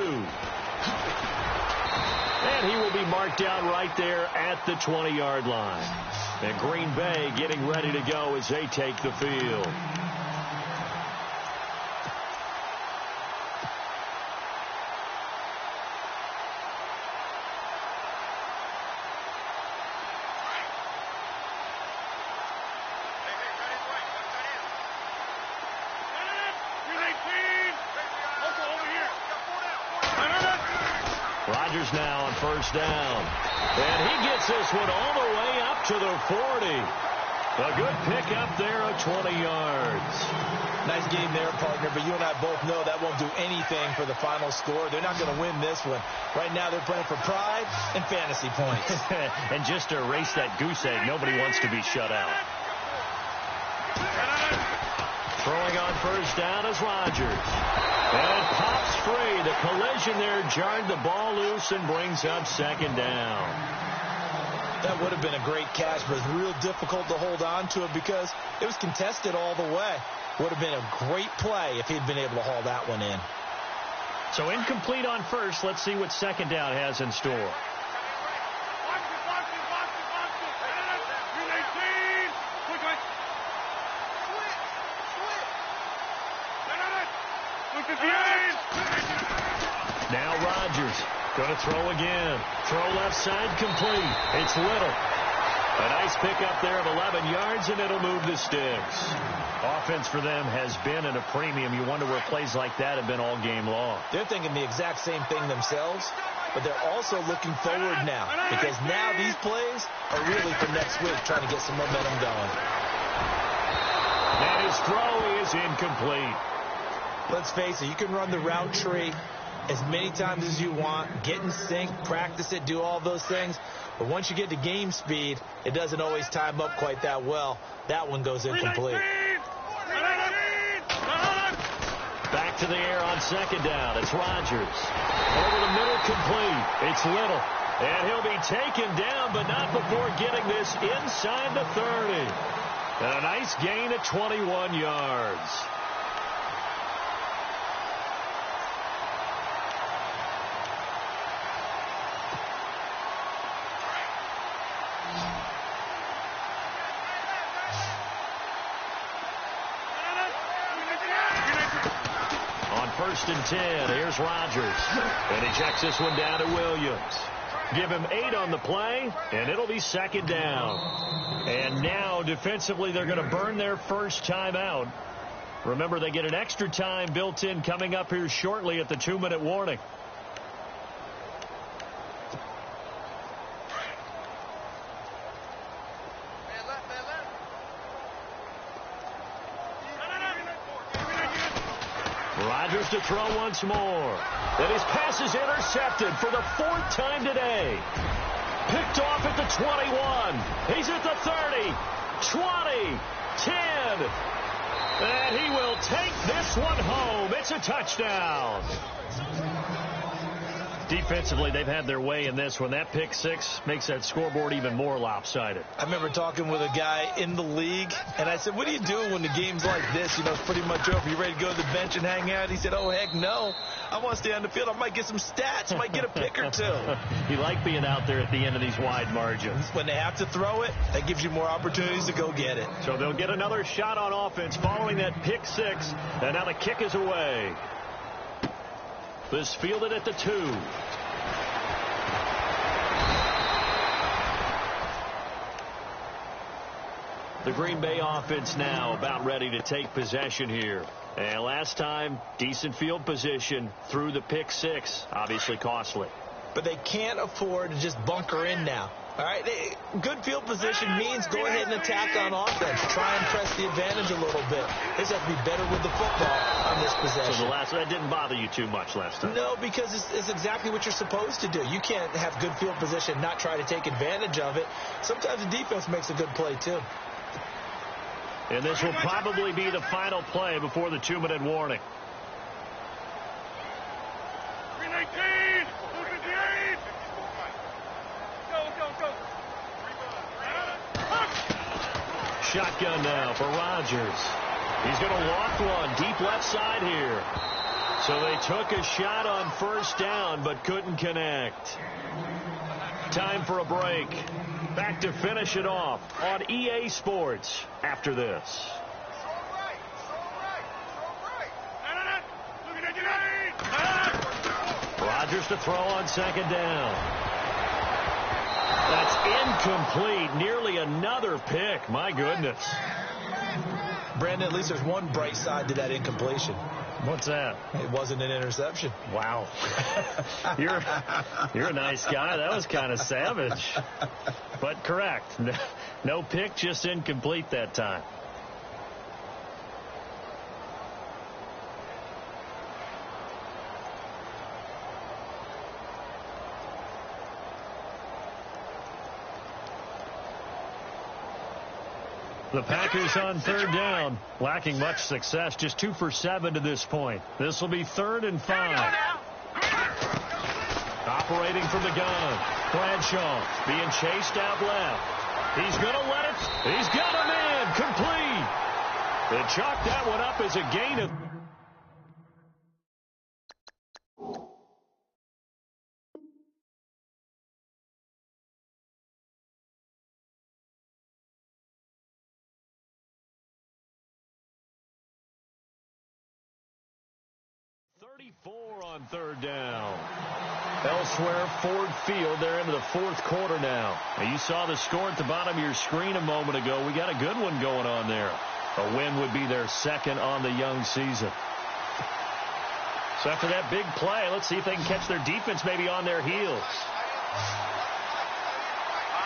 And he will be marked down right there at the 20-yard line. And Green Bay getting ready to go as they take the field. Rodgers now on first down. And he gets this one all the way up to the 40. A good pick up there of 20 yards. Nice game there, partner, but you and I both know that won't do anything for the final score. They're not going to win this one. Right now they're playing for pride and fantasy points. And just to erase that goose egg, nobody wants to be shut out. Throwing on first down is Rodgers. And it pops free. The collision there jarred the ball loose and brings up second down. That would have been a great catch, but it's real difficult to hold on to it because it was contested all the way. Would have been a great play if he'd been able to haul that one in. So incomplete on first. Let's see what second down has in store. Now Rodgers going to throw again. Throw left side complete. It's Little. A nice pickup there of 11 yards, and it'll move the sticks. Offense for them has been at a premium. You wonder where plays like that have been all game long. They're thinking the exact same thing themselves, but they're also looking forward now because now these plays are really for next week, trying to get some momentum going. And his throw is incomplete. Let's face it, you can run the route tree as many times as you want, get in sync, practice it, do all those things. But once you get to game speed, it doesn't always time up quite that well. That one goes incomplete. Back to the air on second down. It's Rodgers. Over the middle, complete. It's Little. And he'll be taken down, but not before getting this inside the 30. And a nice gain of 21 yards. First and 10. Here's Rodgers. And he checks this one down to Williams. Give him 8 on the play, and it'll be second down. And now, defensively, they're going to burn their first time out. Remember, they get an extra time built in coming up here shortly at the 2-minute warning. Rodgers to throw once more. And his pass is intercepted for the 4th time today. Picked off at the 21. He's at the 30, 20, 10. And he will take this one home. It's a touchdown. Defensively, they've had their way in this one. That pick six makes that scoreboard even more lopsided. I remember talking with a guy in the league, and I said, what do you do when the game's like this? You know, it's pretty much over. You ready to go to the bench and hang out? He said, oh, heck no. I want to stay on the field. I might get some stats. I might get a pick or two. You like being out there at the end of these wide margins. When they have to throw it, that gives you more opportunities to go get it. So they'll get another shot on offense following that pick six, and now the kick is away. This fielded at the 2. The Green Bay offense now about ready to take possession here. And last time, decent field position through the pick six. Obviously costly. But they can't afford to just bunker in now. All right, good field position means go ahead and attack on offense. Try and press the advantage a little bit. They just have to be better with the football on this possession. So that didn't bother you too much last time? No, because it's exactly what you're supposed to do. You can't have good field position, not try to take advantage of it. Sometimes the defense makes a good play, too. And this will probably be the final play before the 2-minute warning. 319! Shotgun now for Rodgers. He's going to walk one deep left side here. So they took a shot on first down but couldn't connect. Time for a break. Back to finish it off on EA Sports after this. Rodgers to throw on second down. That's incomplete. Nearly another pick. My goodness. Brandon, at least there's one bright side to that incompletion. What's that? It wasn't an interception. Wow. You're a nice guy. That was kind of savage. But correct. No pick, just incomplete that time. The Packers on third down, lacking much success, just 2 for 7 to this point. This will be 3rd and 5. Operating from the gun, Bradshaw being chased out left. He's going to let it. He's got him in, complete. They chalked that one up as a gain of... on third down. Elsewhere, Ford Field. They're into the 4th quarter now. And you saw the score at the bottom of your screen a moment ago. We got a good one going on there. A win would be their 2nd on the young season. So after that big play, let's see if they can catch their defense maybe on their heels.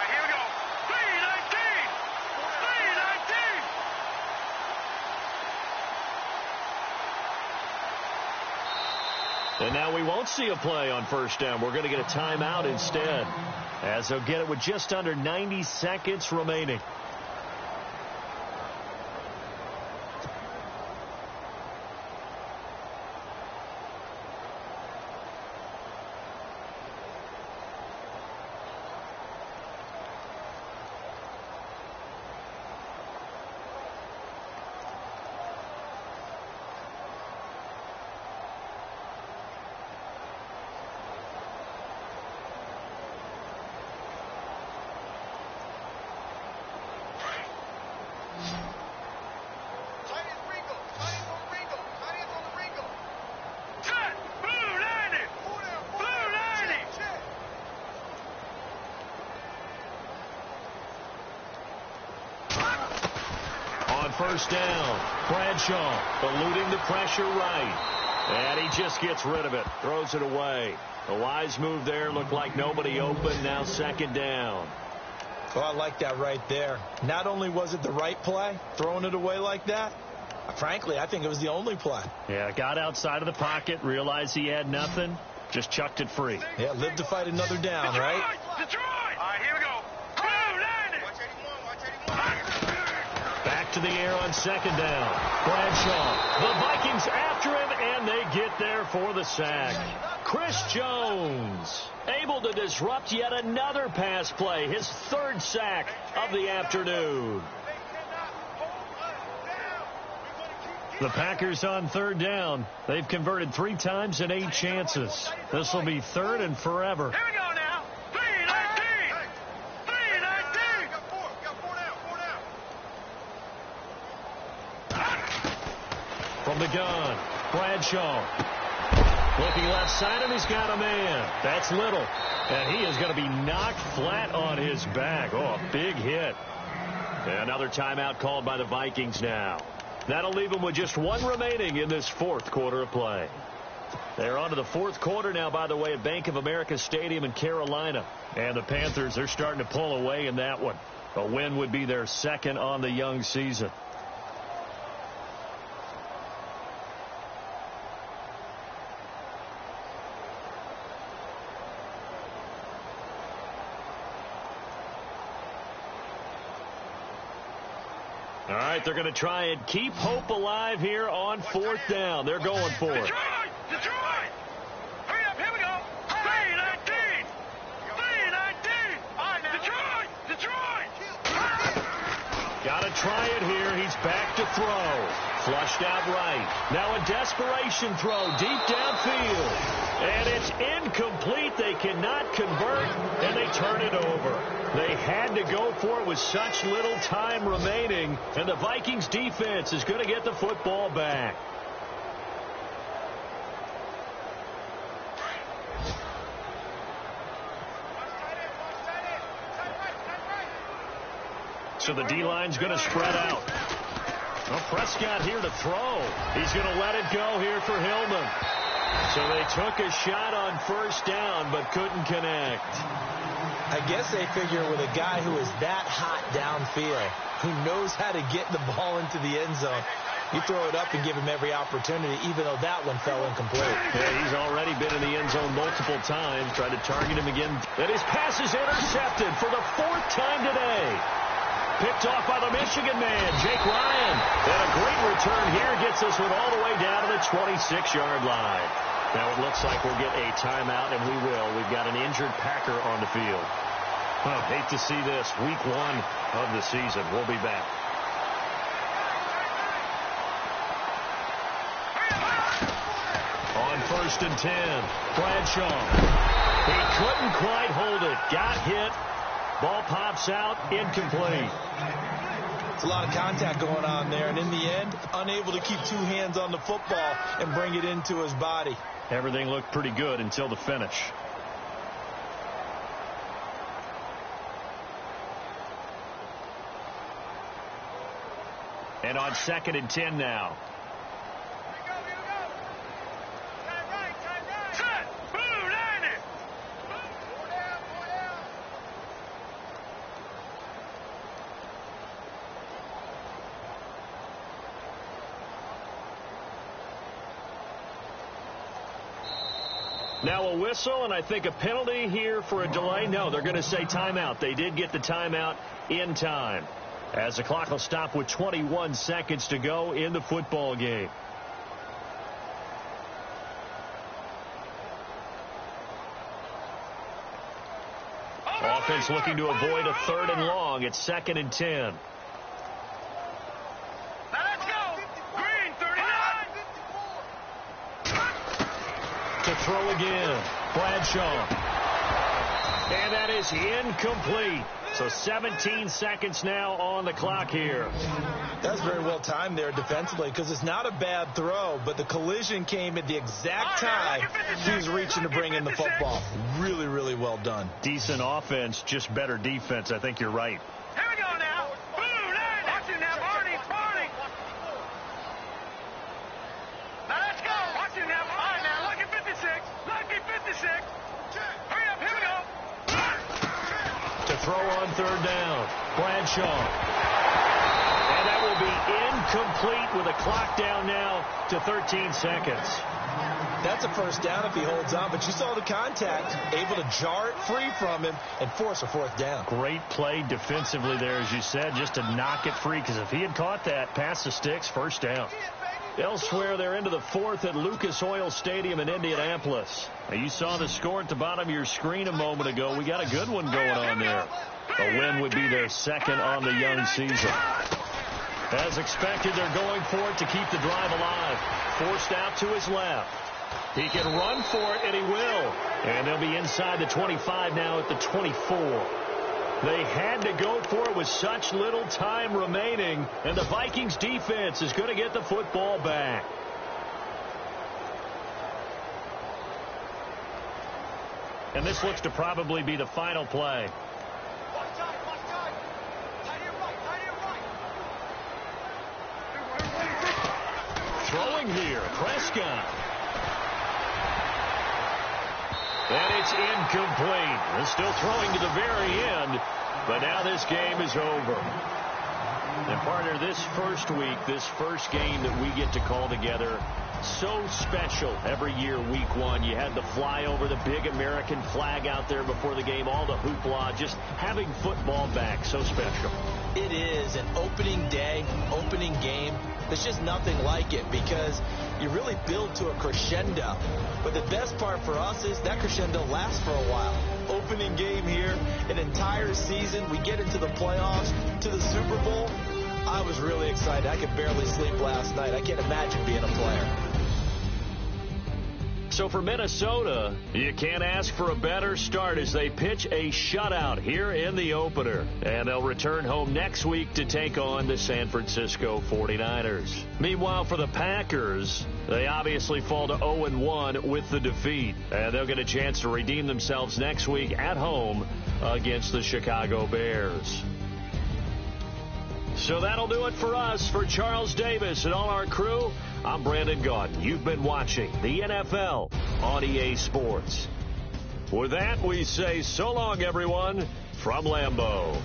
Here we go. 319! 319! And now we won't see a play on first down. We're going to get a timeout instead, as they'll get it with just under 90 seconds remaining. First down. Bradshaw eluding the pressure right. And he just gets rid of it. Throws it away. A wise move there. Looked like nobody open. Now 2nd down. Oh, I like that right there. Not only was it the right play, throwing it away like that, frankly, I think it was the only play. Yeah, got outside of the pocket, realized he had nothing, just chucked it free. Yeah, live to fight another down, right? Detroit! All right, here we go. 290! Watch 81, watch 81. Back to the air on second down. Bradshaw. The Vikings after him, and they get there for the sack. Chris Jones able to disrupt yet another pass play. His third sack of the afternoon. The Packers on third down. They've converted 3 times in 8 chances. This will be third and forever. Here we go now. 3-19. 3-19. Got four down. From the gun, Bradshaw. Looking left side, and he's got a man. That's Little. And he is going to be knocked flat on his back. Oh, a big hit. Another timeout called by the Vikings now. That'll leave them with just 1 remaining in this fourth quarter of play. They're on to the fourth quarter now, by the way, at Bank of America Stadium in Carolina. And the Panthers, they're starting to pull away in that one. A win would be their second on the young season. All right, they're going to try and keep hope alive here on fourth down. They're going for it. Detroit! Hurry up, here we go. 3-19. 3-19. Detroit! Got to try it here. He's back to throw. Flushed out right. Now a desperation throw deep downfield. And it's incomplete. They cannot convert, and they turn it over. They had to go for it with such little time remaining, and the Vikings defense is going to get the football back. So the D-line's going to spread out. Well, Prescott here to throw. He's going to let it go here for Hillman. So they took a shot on first down, but couldn't connect. I guess they figure with a guy who is that hot downfield, who knows how to get the ball into the end zone, you throw it up and give him every opportunity, even though that one fell incomplete. Yeah, he's already been in the end zone multiple times, tried to target him again. And his pass is intercepted for the 4th time today. Picked off by the Michigan man, Jake Ryan. And a great return here gets this one all the way down to the 26-yard line. Now it looks like we'll get a timeout, and we will. We've got an injured Packer on the field. Oh, hate to see this. Week 1 of the season. We'll be back. On 1st and 10, Bradshaw. He couldn't quite hold it. Got hit. Ball pops out, incomplete. It's a lot of contact going on there, and in the end, unable to keep 2 hands on the football and bring it into his body. Everything looked pretty good until the finish. And on 2nd and 10 now. Now a whistle, and I think a penalty here for a delay. No, they're going to say timeout. They did get the timeout in time, as the clock will stop with 21 seconds to go in the football game. Offense looking to avoid a 3rd and long. It's 2nd and 10. To throw again, Bradshaw. And that is incomplete. So 17 seconds now on the clock here. That's very well timed there defensively, because it's not a bad throw, but the collision came at the exact time he was reaching to bring in the football. Really, really well done. Decent offense, just better defense. I think you're right. Here we go now. Watch it now, Barney. Now let's go. Watch it now. All right, now, lucky 56. Lucky 56. Hurry up, here we go. To throw on 3rd down, Bradshaw. And that will be incomplete with a clock down now to 13 seconds. That's a first down if he holds on, but you saw the contact, able to jar it free from him and force a fourth down. Great play defensively there, as you said, just to knock it free, because if he had caught that, past the sticks, first down. Elsewhere, they're into the fourth at Lucas Oil Stadium in Indianapolis. Now, you saw the score at the bottom of your screen a moment ago. We got a good one going on there. A win would be their second on the young season. As expected, they're going for it to keep the drive alive. Forced out to his left. He can run for it, and he will. And they'll be inside the 25 now at the 24. They had to go for it with such little time remaining, and the Vikings defense is going to get the football back. And this looks to probably be the final play. Throwing here, Prescott. And it's incomplete. They're still throwing to the very end, but now this game is over. And partner, this first week, this first game that we get to call together, so special every year, week one. You had the flyover, the big American flag out there before the game, all the hoopla, just having football back, so special. It is an opening day, opening game. There's just nothing like it because you really build to a crescendo. But the best part for us is that crescendo lasts for a while. Opening game here, an entire season. We get into the playoffs, to the Super Bowl. I was really excited. I could barely sleep last night. I can't imagine being a player. So for Minnesota, you can't ask for a better start as they pitch a shutout here in the opener. And they'll return home next week to take on the San Francisco 49ers. Meanwhile, for the Packers, they obviously fall to 0-1 with the defeat. And they'll get a chance to redeem themselves next week at home against the Chicago Bears. So that'll do it for us. For Charles Davis and all our crew, I'm Brandon Gaudin. You've been watching the NFL on EA Sports. With that, we say so long, everyone, from Lambeau.